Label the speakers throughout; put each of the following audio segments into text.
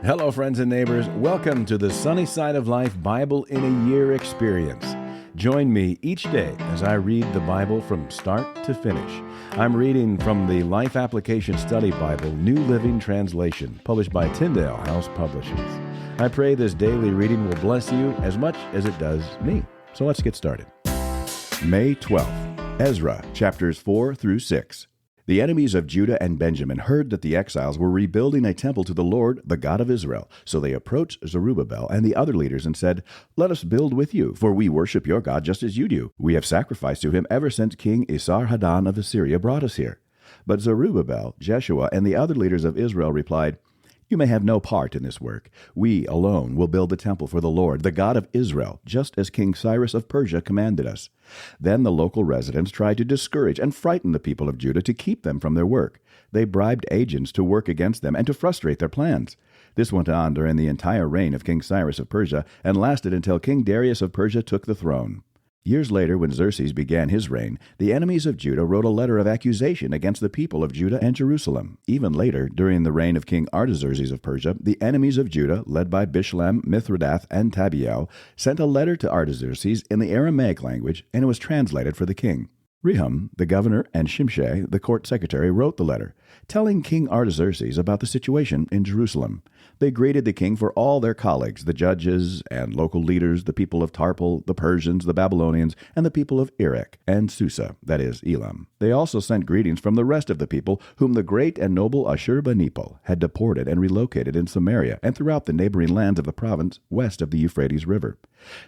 Speaker 1: Hello, friends and neighbors. Welcome to the Sunny Side of Life Bible in a Year experience. Join me each day as I read the Bible from start to finish. I'm reading from the Life Application Study Bible, New Living Translation, published by Tyndale House Publishers. I pray this daily reading will bless you as much as it does me. So let's get started. May 12th, Ezra, chapters 4 through 6. The enemies of Judah and Benjamin heard that the exiles were rebuilding a temple to the Lord, the God of Israel. So they approached Zerubbabel and the other leaders and said, "Let us build with you, for we worship your God just as you do. We have sacrificed to him ever since King Esarhaddon of Assyria brought us here." But Zerubbabel, Jeshua, and the other leaders of Israel replied, "You may have no part in this work. We alone will build the temple for the Lord, the God of Israel, just as King Cyrus of Persia commanded us." Then the local residents tried to discourage and frighten the people of Judah to keep them from their work. They bribed agents to work against them and to frustrate their plans. This went on during the entire reign of King Cyrus of Persia and lasted until King Darius of Persia took the throne. Years later, when Xerxes began his reign, the enemies of Judah wrote a letter of accusation against the people of Judah and Jerusalem. Even later, during the reign of King Artaxerxes of Persia, the enemies of Judah, led by Bishlam, Mithridath, and Tabiel, sent a letter to Artaxerxes in the Aramaic language, and it was translated for the king. Rehum, the governor, and Shimshai, the court secretary, wrote the letter, telling King Artaxerxes about the situation in Jerusalem. They greeted the king for all their colleagues, the judges and local leaders, the people of Tarpal, the Persians, the Babylonians, and the people of Erech and Susa, that is, Elam. They also sent greetings from the rest of the people whom the great and noble Ashurbanipal had deported and relocated in Samaria and throughout the neighboring lands of the province west of the Euphrates River.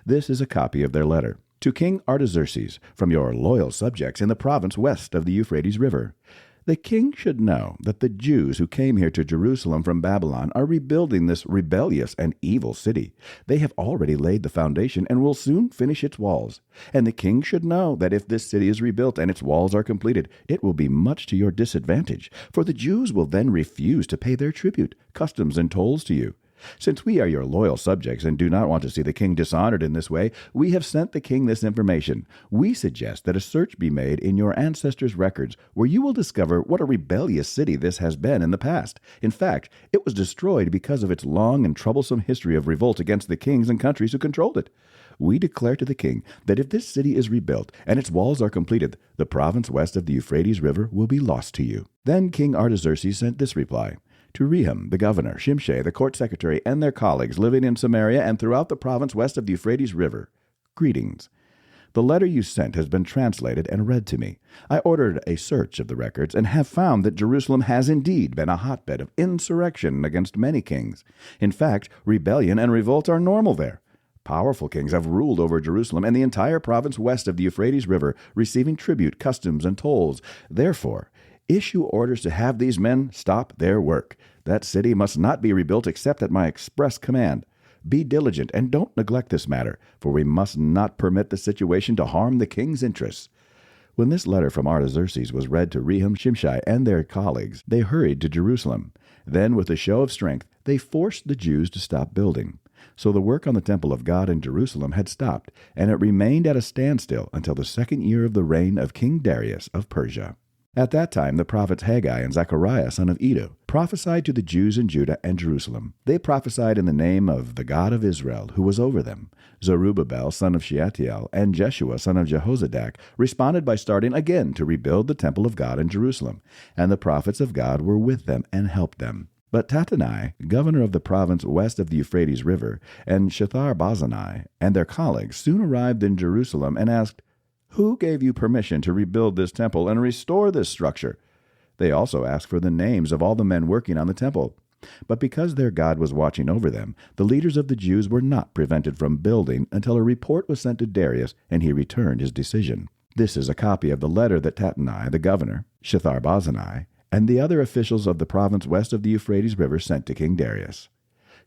Speaker 1: This is a copy of their letter. To King Artaxerxes, from your loyal subjects in the province west of the Euphrates River. The king should know that the Jews who came here to Jerusalem from Babylon are rebuilding this rebellious and evil city. They have already laid the foundation and will soon finish its walls. And the king should know that if this city is rebuilt and its walls are completed, it will be much to your disadvantage, for the Jews will then refuse to pay their tribute, customs, and tolls to you. Since we are your loyal subjects and do not want to see the king dishonored in this way, we have sent the king this information. We suggest that a search be made in your ancestors' records, where you will discover what a rebellious city this has been in the past. In fact, it was destroyed because of its long and troublesome history of revolt against the kings and countries who controlled it. We declare to the king that if this city is rebuilt and its walls are completed, the province west of the Euphrates River will be lost to you. Then King Artaxerxes sent this reply. To Rehum, the governor, Shimshai, the court secretary, and their colleagues living in Samaria and throughout the province west of the Euphrates River. Greetings. The letter you sent has been translated and read to me. I ordered a search of the records and have found that Jerusalem has indeed been a hotbed of insurrection against many kings. In fact, rebellion and revolt are normal there. Powerful kings have ruled over Jerusalem and the entire province west of the Euphrates River, receiving tribute, customs, and tolls. Therefore, issue orders to have these men stop their work. That city must not be rebuilt except at my express command. Be diligent and don't neglect this matter, for we must not permit the situation to harm the king's interests. When this letter from Artaxerxes was read to Rehum, Shimshai, and their colleagues, they hurried to Jerusalem. Then, with a show of strength, they forced the Jews to stop building. So the work on the temple of God in Jerusalem had stopped, and it remained at a standstill until the second year of the reign of King Darius of Persia. At that time, the prophets Haggai and Zechariah, son of Iddo, prophesied to the Jews in Judah and Jerusalem. They prophesied in the name of the God of Israel, who was over them. Zerubbabel, son of Shealtiel, and Jeshua, son of Jehozadak, responded by starting again to rebuild the temple of God in Jerusalem. And the prophets of God were with them and helped them. But Tattenai, governor of the province west of the Euphrates River, and Shethar-Bozenai, and their colleagues soon arrived in Jerusalem and asked, "Who gave you permission to rebuild this temple and restore this structure?" They also asked for the names of all the men working on the temple. But because their God was watching over them, the leaders of the Jews were not prevented from building until a report was sent to Darius, and he returned his decision. This is a copy of the letter that Tattenai, the governor, Shethar-Bozenai, and the other officials of the province west of the Euphrates River sent to King Darius.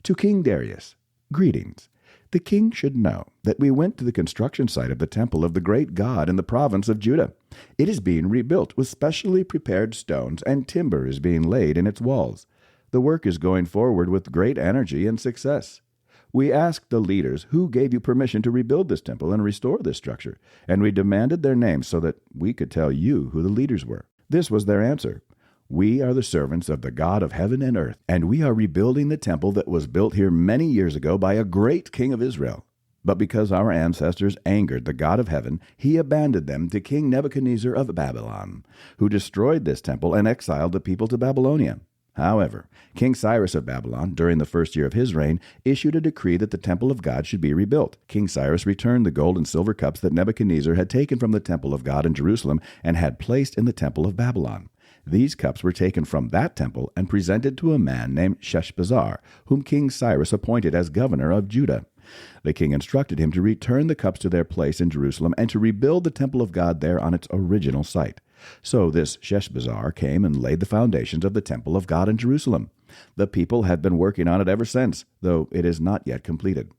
Speaker 1: To King Darius, greetings. The king should know that we went to the construction site of the temple of the great God in the province of Judah. It is being rebuilt with specially prepared stones, and timber is being laid in its walls. The work is going forward with great energy and success. We asked the leaders who gave you permission to rebuild this temple and restore this structure, and we demanded their names so that we could tell you who the leaders were. This was their answer. We are the servants of the God of heaven and earth, and we are rebuilding the temple that was built here many years ago by a great king of Israel. But because our ancestors angered the God of heaven, he abandoned them to King Nebuchadnezzar of Babylon, who destroyed this temple and exiled the people to Babylonia. However, King Cyrus of Babylon, during the first year of his reign, issued a decree that the temple of God should be rebuilt. King Cyrus returned the gold and silver cups that Nebuchadnezzar had taken from the temple of God in Jerusalem and had placed in the temple of Babylon. These cups were taken from that temple and presented to a man named Sheshbazzar, whom King Cyrus appointed as governor of Judah. The king instructed him to return the cups to their place in Jerusalem and to rebuild the temple of God there on its original site. So this Sheshbazzar came and laid the foundations of the temple of God in Jerusalem. The people have been working on it ever since, though it is not yet completed.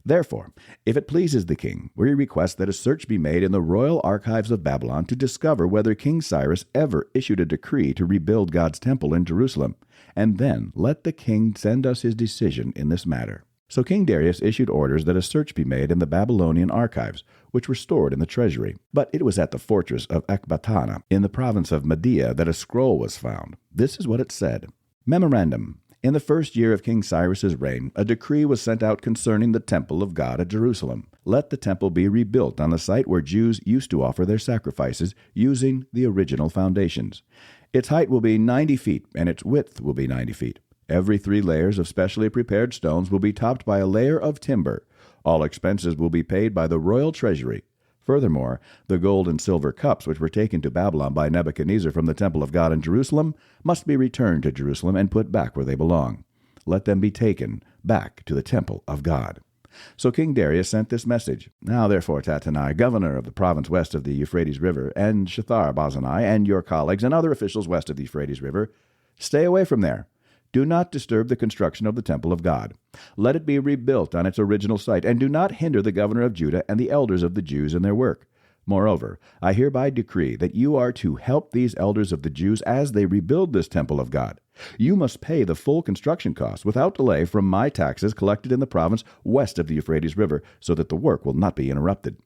Speaker 1: Therefore, if it pleases the king, we request that a search be made in the royal archives of Babylon to discover whether King Cyrus ever issued a decree to rebuild God's temple in Jerusalem, and then let the king send us his decision in this matter. So King Darius issued orders that a search be made in the Babylonian archives, which were stored in the treasury. But it was at the fortress of Ecbatana, in the province of Media, that a scroll was found. This is what it said. Memorandum. In the first year of King Cyrus's reign, a decree was sent out concerning the temple of God at Jerusalem. Let the temple be rebuilt on the site where Jews used to offer their sacrifices, using the original foundations. Its height will be 90 feet, and its width will be 90 feet. Every 3 layers of specially prepared stones will be topped by a layer of timber. All expenses will be paid by the royal treasury. Furthermore, the gold and silver cups which were taken to Babylon by Nebuchadnezzar from the temple of God in Jerusalem must be returned to Jerusalem and put back where they belong. Let them be taken back to the temple of God. So King Darius sent this message. Now therefore, Tattenai, governor of the province west of the Euphrates River, and Shethar-Bozenai, and your colleagues and other officials west of the Euphrates River, stay away from there. Do not disturb the construction of the temple of God. Let it be rebuilt on its original site, and do not hinder the governor of Judah and the elders of the Jews in their work. Moreover, I hereby decree that you are to help these elders of the Jews as they rebuild this temple of God. You must pay the full construction costs without delay from my taxes collected in the province west of the Euphrates River, so that the work will not be interrupted.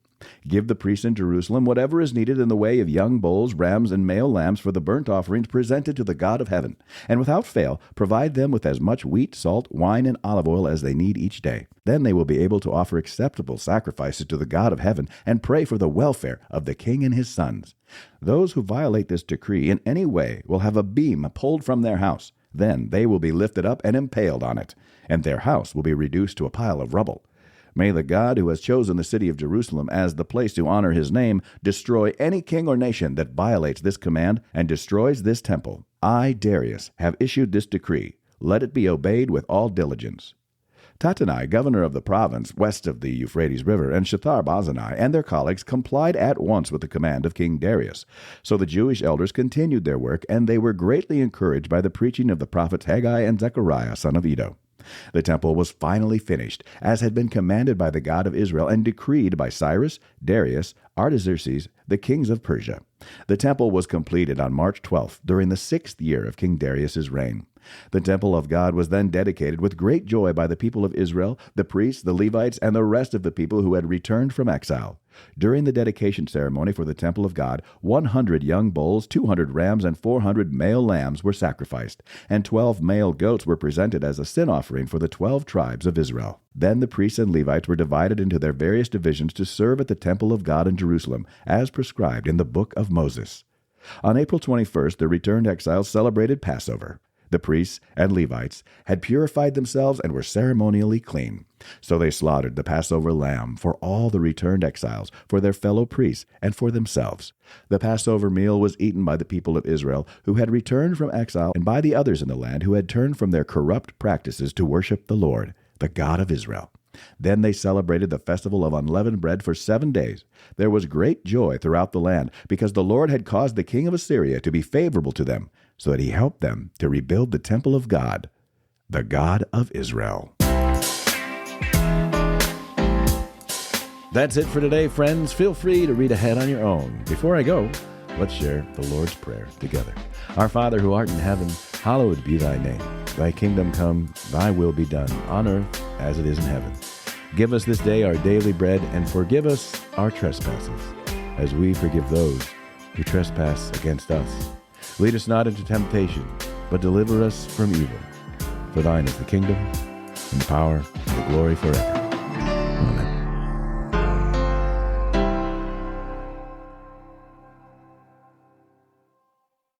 Speaker 1: Give the priests in Jerusalem whatever is needed in the way of young bulls, rams, and male lambs for the burnt offerings presented to the God of heaven, and without fail provide them with as much wheat, salt, wine, and olive oil as they need each day. Then they will be able to offer acceptable sacrifices to the God of heaven and pray for the welfare of the king and his sons. Those who violate this decree in any way will have a beam pulled from their house. Then they will be lifted up and impaled on it, and their house will be reduced to a pile of rubble. May the God who has chosen the city of Jerusalem as the place to honor his name destroy any king or nation that violates this command and destroys this temple. I, Darius, have issued this decree. Let it be obeyed with all diligence. Tattenai, governor of the province west of the Euphrates River, and Shethar-Bozenai and their colleagues complied at once with the command of King Darius. So the Jewish elders continued their work, and they were greatly encouraged by the preaching of the prophets Haggai and Zechariah, son of Iddo. The temple was finally finished, as had been commanded by the God of Israel and decreed by Cyrus, Darius, Artaxerxes, the kings of Persia. The temple was completed on March 12th, during the 6th year of King Darius's reign. The temple of God was then dedicated with great joy by the people of Israel, the priests, the Levites, and the rest of the people who had returned from exile. During the dedication ceremony for the temple of God, 100 young bulls, 200 rams, and 400 male lambs were sacrificed, and 12 male goats were presented as a sin offering for the 12 tribes of Israel. Then the priests and Levites were divided into their various divisions to serve at the temple of God in Jerusalem, as prescribed in the book of Moses. On April 21st, the returned exiles celebrated Passover. The priests and Levites had purified themselves and were ceremonially clean. So they slaughtered the Passover lamb for all the returned exiles, for their fellow priests, and for themselves. The Passover meal was eaten by the people of Israel who had returned from exile, and by the others in the land who had turned from their corrupt practices to worship the Lord, the God of Israel. Then they celebrated the festival of unleavened bread for 7 days. There was great joy throughout the land, because the Lord had caused the king of Assyria to be favorable to them, so that he helped them to rebuild the temple of God, the God of Israel. That's it for today, friends. Feel free to read ahead on your own. Before I go, let's share the Lord's Prayer together. Our Father who art in heaven, hallowed be thy name. Thy kingdom come, thy will be done, on earth as it is in heaven. Give us this day our daily bread, and forgive us our trespasses, as we forgive those who trespass against us. Lead us not into temptation, but deliver us from evil. For thine is the kingdom, and the power, and the glory forever. Amen.